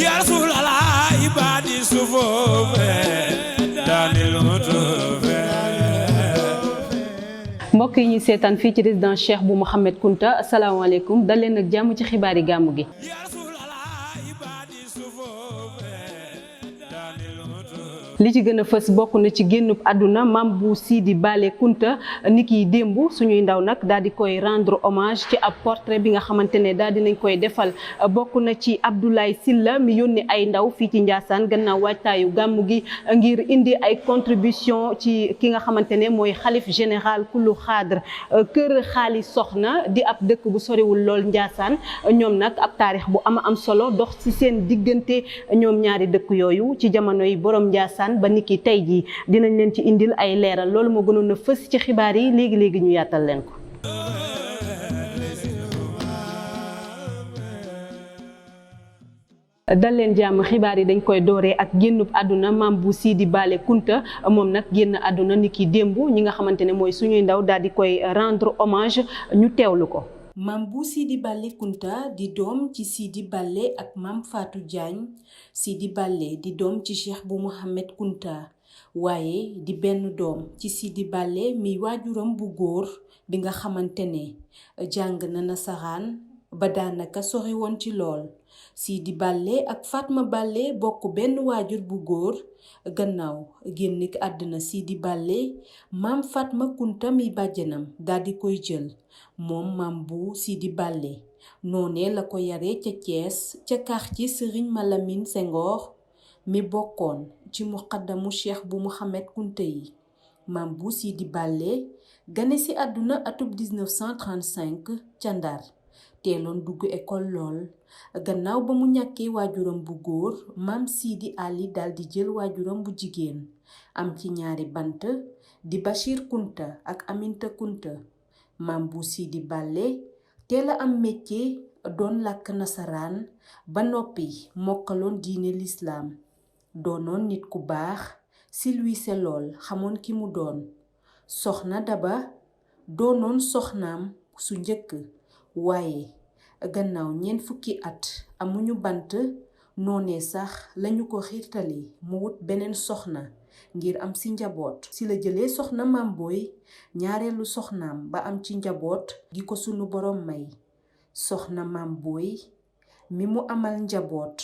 ya rasulallah ibadi sufofe danil mutufe. mbokk yi ñuy seetaan fii ci résidence Cheikh bu Mouhamed Kunta asalaamaaleykum dal leen ak jàmm ci xibaari gàmmu gi. li ci gën a fës bokk na ci génnub àdduna Mame Bou Sidi Bale Kunta niki démb suñuy ndaw nag daal di koy rendre hommage ci ab portrait bi nga xamante ne daal dinañ koy defal bokk na ci Abdoulaye Sylla mi yónni ay ndaw fii ci Ndiassane gannaaw waajtaayu gàmmu gi ngir indi ay contribution ci ki nga xamante ne mooy xalif général kulu xaadr kër xaali soxna di ab dëkk bu soriwul lool Ndiassane ñoom nag ab taarix bu am solo dox ci seen diggante ñoom ñaari dëkk yooyu ci jamono yi borom Ndiassane ba niki tey jii dinañ leen ci indil ay leeral loolu moo gënoon a fës ci xibaar yi léegi ñu yaatal leen ko. dal leen jàmm xibaar yi dañ koy dooree ak génnub àdduna Mame Bou Sidi Bale Kunta moom nag génn àdduna niki démb ñi nga xamante ne mooy suñuy ndaw daal di koy rendre hommage ñu teewlu ko. Mame Bou Sidi Bale Kunta di doom ci Sidi Bale ak Mame Fatou Diagne. Sidi Bale di doom ci Cheikh bu Mouhamed Kunta waaye di benn doom ci Sidi Bale mi waajuram bu góor bi nga xamante ne jàng na nasaraan ba daanaka sori woon ci lool. Sidi Bale ak Fatma Bale bokk benn waajur bu góor gannaaw génn àdduna Sidi Bale Mame Fatma Kunta mi bàjjanam daal di koy jël moom Mame Bou Sidi Bale noonee la ko yaree ca Thiès ca quartier Serigne Malamine Senghor mi bokkoon ci muqaddamu Cheikh bu Mouhamed Kunta yi. Mame Bou Sidi Bale gane ci àdduna atub 1935 ca Ndar teeloon dugg école lool gannaaw ba mu ñàkkee waajuram bu góor Mame Sidi Ali dal di jël waajuram bu jigéen am ci ñaari bant di Bachir Kunta ak Aminta Kunta. Mame Bou Sidi Bale teel a am métier doon làkk nasaraan ba noppi mokkaloon diine lislaam doonoon nit ku baax silwiise lool xamoon ki mu doon. Soxna Daba doonoon soxnaam su njëkk waaye gannaaw ñeent fukki at amuñu bant noonee sax lañu ko xiirtali mu wut beneen soxna ngir am ci njaboot ci la jëlee soxna Mame Boye ñaareelu soxnaam ba am ci njaboot gi ko sunu borom may. soxna Mame Boye mi mu amal njaboot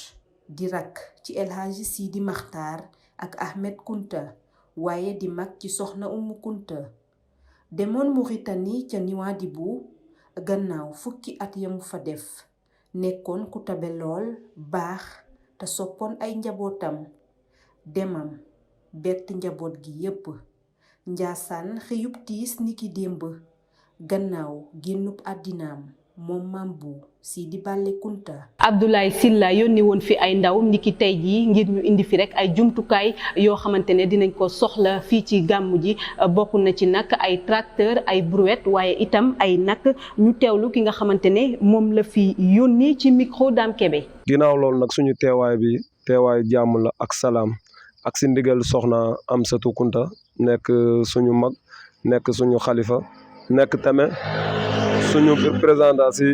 di rakk ci El Hadji Sidi Maxtaar ak Ahmed Kunta waaye di mag ci soxna Umu Kunta demoon Mauritanie ca Nouadhibou gannaaw fukki at yamu fa def nekkoon ku tabe lool baax te soppoon ay njabootam. demam bett njaboot gi yépp. Ndiassane xëyub tiis niki démb gannaaw génnub àddinaam moom Mame Bou Sidi Bale Kunta. Abdoulaye Sylla yónni woon fi ay ndaw niki tey jii ngir ñu indi fi rek ay jumtukaay yoo xamante ne dinañ ko soxla fii ci gàmmu ji bokk na ci nag ay tracteur ay brouette waaye itam ay nag ñu teewlu ki nga xamante ne moom la fi yónni ci micro Dame Kébé. ginnaaw loolu nag suñu teewaay bi teewaay jàmm la ak salaam ak si ndigal soxna Amsatou Kunta nekk suñu mag nekk suñu xalifa nekk tamit suñu représentant si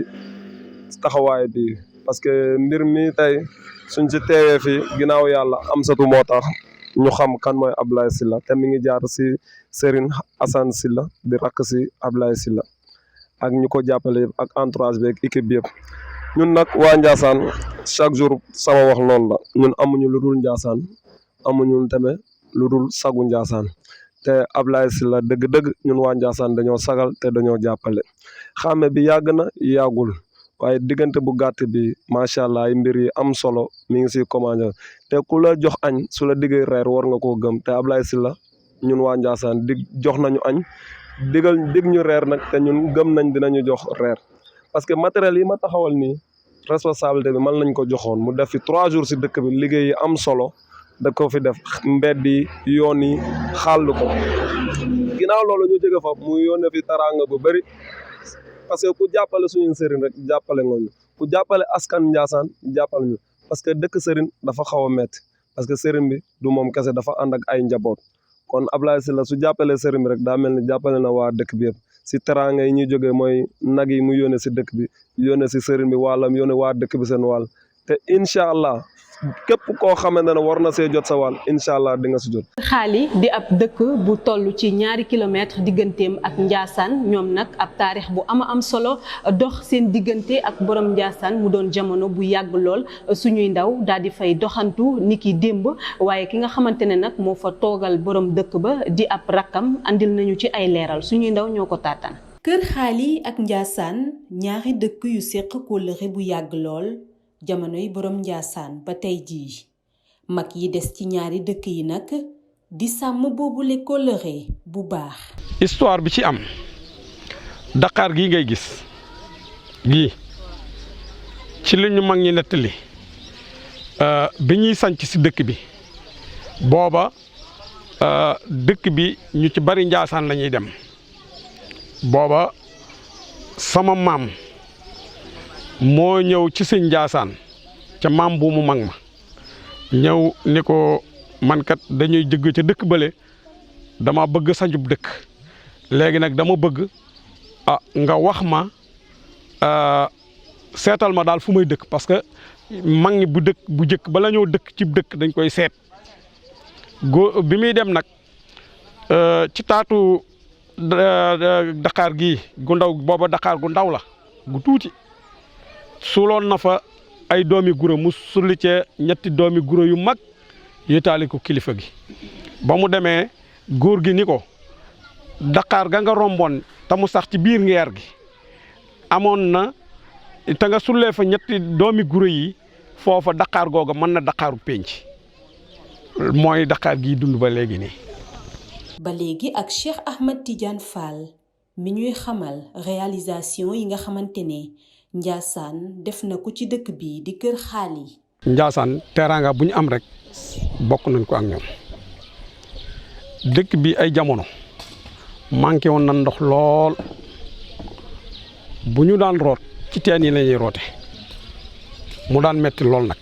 taxawaay bi parce que mbir mi tey suñ ci teewee fii ginnaaw yàlla Amsatou moo tax ñu xam kan mooy Abdoulaye Sylla te mi ngi jaar si Serigne Assane Sylla di rakk si Abdoulaye Sylla ak ñu ko jàppale yëpp ak entourage bi ak équipe bi yëpp. ñun nag waa Ndiassane chaque jour sama wax loolu la ñun amuñu lu dul Ndiassane amuñu tamit lu dul sagu Ndiassane te Abdoulaye Sylla dëgg-dëgg ñun waa Ndiassane dañoo sagal te dañoo jàppale xàmme bi yàgg na yàggul waaye diggante bu gàtt bi macha allah ay mbir yi am solo mi ngi si commandé te ku la jox añ su la diggee reer war nga koo gëm te Abdoulaye Sylla ñun waa Ndiassane jox nañu añ dig ñu reer nag te ñun gëm nañ dinañu jox reer parce que matériel yi ma taxawal nii responsabilité bi man lañ ko joxoon mu def fi 3 jours si dëkk bi liggéey yi am solo da ko fi def mbedd yi yoon yi xàll ko ginnaaw loolu ñu jóge fa mu yónnee fi taraanga bu bëri parce que ku jàppale suñu sëriñ rek jàppale nga ñu ku jàppale askan Ndiassane jàppale ñu parce que dëkk sëriñ dafa xaw a métti parce que sëriñ bi du moom kese dafa ànd ak ay njaboot kon Abdoulaye Sylla su jàppalee sëriñ bi rek daa mel ni jàppale na waa dëkk bi yëpp si teraanga yi ñuy jógee mooy nag yi mu yónnee si dëkk bi yónnee si sëriñ bi wàllam yónnee waa dëkk bi seen wàll te incha allah képp koo xamante ne war na see jot sa wàll incha allah di nga si jot. Xaali di ab dëkk bu toll ci 2 kilomètres digganteem ak Ndiassane ñoom nag ab taarix bu am solo dox seen diggante ak borom Ndiassane mu doon jamono bu yàgg lool suñuy ndaw daal di fay doxantu niki démb waaye ki nga xamante ne nag moo fa toogal borom dëkk ba di ab rakkam andil nañu ci ay leeral suñuy ndaw ñoo ko taataan. Kër Xaali ak Ndiassane ñaari dëkk yu séq kóllëre bu yàgg lool jamonoy borom Ndiassane ba tey jii mag yi des ci ñaari dëkk yi nag di sàmm boobule kóllëre bu baax. histoire bi ci am Dakar gii ngay gis gii ci li ñu mag ñi nettali bi ñuy sanc si dëkk bi booba dëkk bi ñu ci bari Ndiassane la ñuy dem booba sama maam moo ñëw ci sëñ Ndiassane ca maam bu mu mag ma ñëw ni ko man kat dañuy jëgg ca dëkk bële dama bëgg sanjub dëkk léegi nag dama bëgg nga wax ma seetal ma daal fu may dëkk parce que mag ñi bu jëkk bala ñoo dëkk ci dëkk dañ koy seet bi muy dem nag ci taatu Dakar gii gu ndaw booba Dakar gu ndaw la gu tuuti suuloon na fa ay doomi guro mu sulli cee 2 doomi guro yu mag yéetaali ko kilifa gi ba mu demee góor gi ni ko Dakar ga nga romboon te mu sax ci biir ngeer gi amoon na te nga sullee fa 2 doomi guro yi foofa Dakar googa mën na Dakaru penc mooy Dakar gii dund ba léegi nii. ba léegi ak Cheikh Ahmed Tidiane Fall mi ñuy xamal réalisation yi nga xamante ne Ndiassane def na ko ci dëkk bi di Kër Xaali. Ndiassane teraanga bu ñu am rek bokk nañ ko ak ñoom dëkk bi ay jamono manqué woon na ndox lool bu ñu daan root ci teen yi la ñuy roote mu daan metti lool nag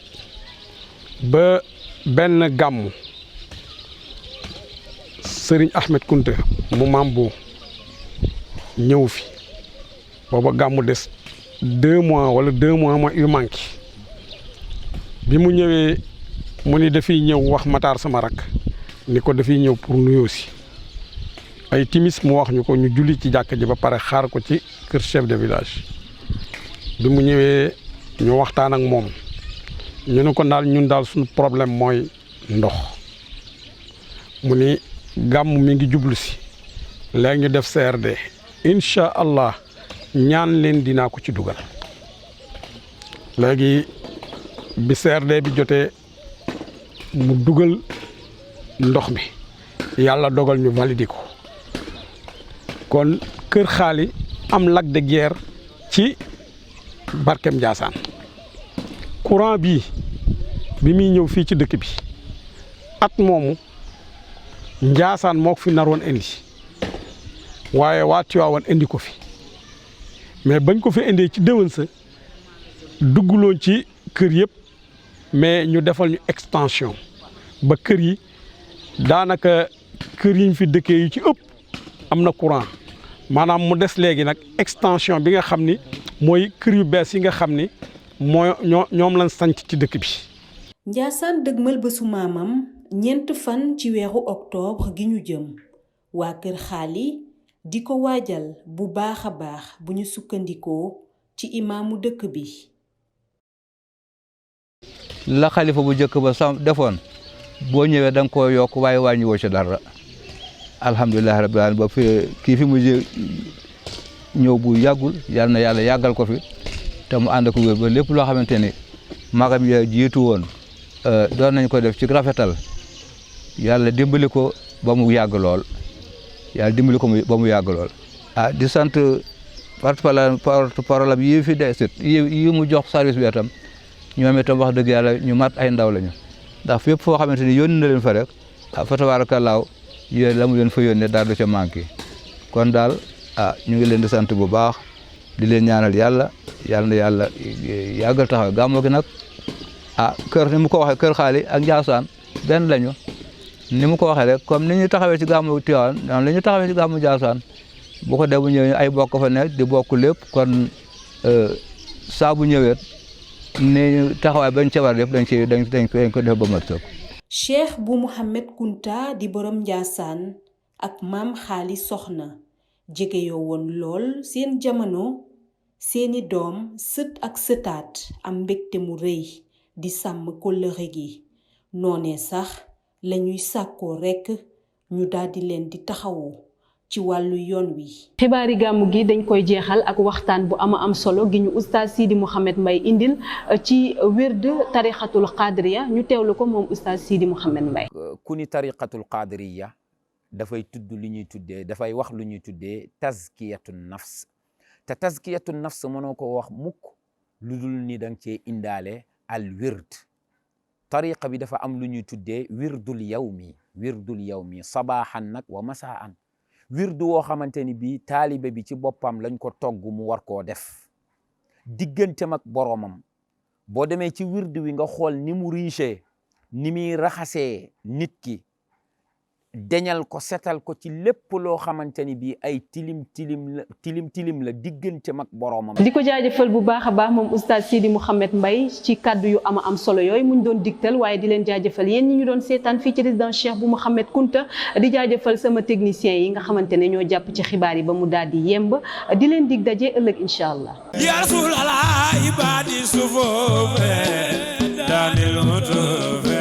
ba benn gàmmu Sëriñ Ahmed Kunte mu maam bu ñëw fi booba gàmmu des 2 mois wala 2 mois yu manqué bi mu ñëwee mu ni dafiy ñëw wax Matar sama rak ni ko dafiy ñëw pour nuyoo si ay timis mu wax ñu ko ñu julli ci jàkk ji ba pare xaar ko ci kër chef de village bi mu ñëwee ñu waxtaan ak moom ñu ne ko daal ñun daal suñu problème mooy ndox mu ni gàmm mi ngi jublu si léegi ñu def CRD incha allah ñaan leen dinaa ko ci dugal léegi bi CRD bi jotee mu dugal ndox mi yàlla dogal ñu validé ko kon Kër Xaali am lac de Guiers ci barkem Ndiassane courant bi muy ñëw fii ci dëkk bi at moomu Ndiassane moo ko fi naroon indi waaye waa Tiwaawan indi ko fi mais bañ ko fi indee ci déwén sa dugguloon ci kër yëpp mais ñu defal ñu extension ba kër yi daanaka kër yi ñu fi dëkkee yu ci ëpp am na courant maanaam mu des léegi nag extension bi nga xam ni mooy kër yu bees yi nga xam ni ñoom lañ sanc ci dëkk bi. Ndiassane dëgmal bésu maamam 4 fan ci weeru octobre gi ñu jëm waa Kër Xaali di ko waajal bu baax a baax bu ñu sukkandikoo ci imaamu dëkk bi. la xalifa bu njëkk ba sam defoon boo ñëwee da nga koo yokk waaye wàññi woo ci dara alhamdulilah rabbil alamin ba fi kii fi mu ñëw bu yàggul yal na yàlla yàggal ko fi te mu ànd ko wér ba lépp loo xamante ni magam ya jiitu woon doon nañ ko def ci rafetal yàlla dimbali ko ba mu yàgg lool ba mu yàgg lool. di sant porte-parole yi fi desit yi mu jox service bi itam ñoom itam wax dëgg yàlla ñu mat ay ndaw lañu ndax fépp foo xamante ni yónni na leen fa rek fa tabaarakallaahu yéen la mu leen fa yónnee daal du ca manqué kon daal ñu ngi leen di sant bu baax di leen ñaanal yàlla na yàlla yàggal taxaw gàmmu gi nag kër ni mu ko waxee Kër Xaali ak Ndiassane benn lañu ni mu ko waxee rek comme ni ñu taxawee ci gàmmu Tiwaawan noonu la ñu taxawee ci gàmmu Ndiassane bu ko dee bu ñëwee ay bokk fa nekk di bokk lépp kon saa bu ñëwee ne taxawaay bañ ca war def dañ ko def ba mat sëkk. Cheikh bu Mouhamed Kunta di borom Njaasaan ak maam Xaali Soxna jege yoo woon lool seen jamono seeni doom sët ak sëtaat am mbégte mu rëy di sàmm kóllëre gi noonee sax lañuy sàkkoo rekk ñu daldi leen di taxawu ci wàllu yoon wi. xibaari gàmmu gi dañ koy jeexal ak waxtaan bu am solo gi ñu oustaz Sidi Mouhamed Mbaye indil ci wérd tarixatul qadiriya ñu teewlu ko moom oustaz Sidi Mouhamed Mbaye. ku ni tariqatul qadiriya dafay tudd lu ñuy tuddee dafay wax lu ñuy tuddee tazkiyatu nafs te tazkiyatu nafs mënoo ko wax mukk lu dul ni danga cee indaale al wird tariqa bi dafa am lu ñuy tuddee wirdul yawmi sabaaxan nag wa masaan wirdu woo xamante ni bii taalibe bi ci boppam lañ ko togg mu war koo def digganteem ak boroomam boo demee ci wirdu wi nga xool ni mu riche ni muy raxasee nit ki deñal ko setal ko ci lépp loo xamante ni bii ay tilim la digganteem ak boroomam. di ko jaajëfal bu baax a baax moom oustaz Sidi Mouhamed Mbaye ci kaddu yu am solo yooyu muñ doon digtal waaye di leen jaajëfal yéen ñi ñu doon seetaan fii ci résidence Cheikh bu Mouhamed Kunta di jaajëfal sama technicien yi nga xamante ne ñoo jàpp ci xibaar yi ba mu daal di yemb di leen dig daje ëllëg incha allah. ya Rasulallah ibadi sufofe danil mutufe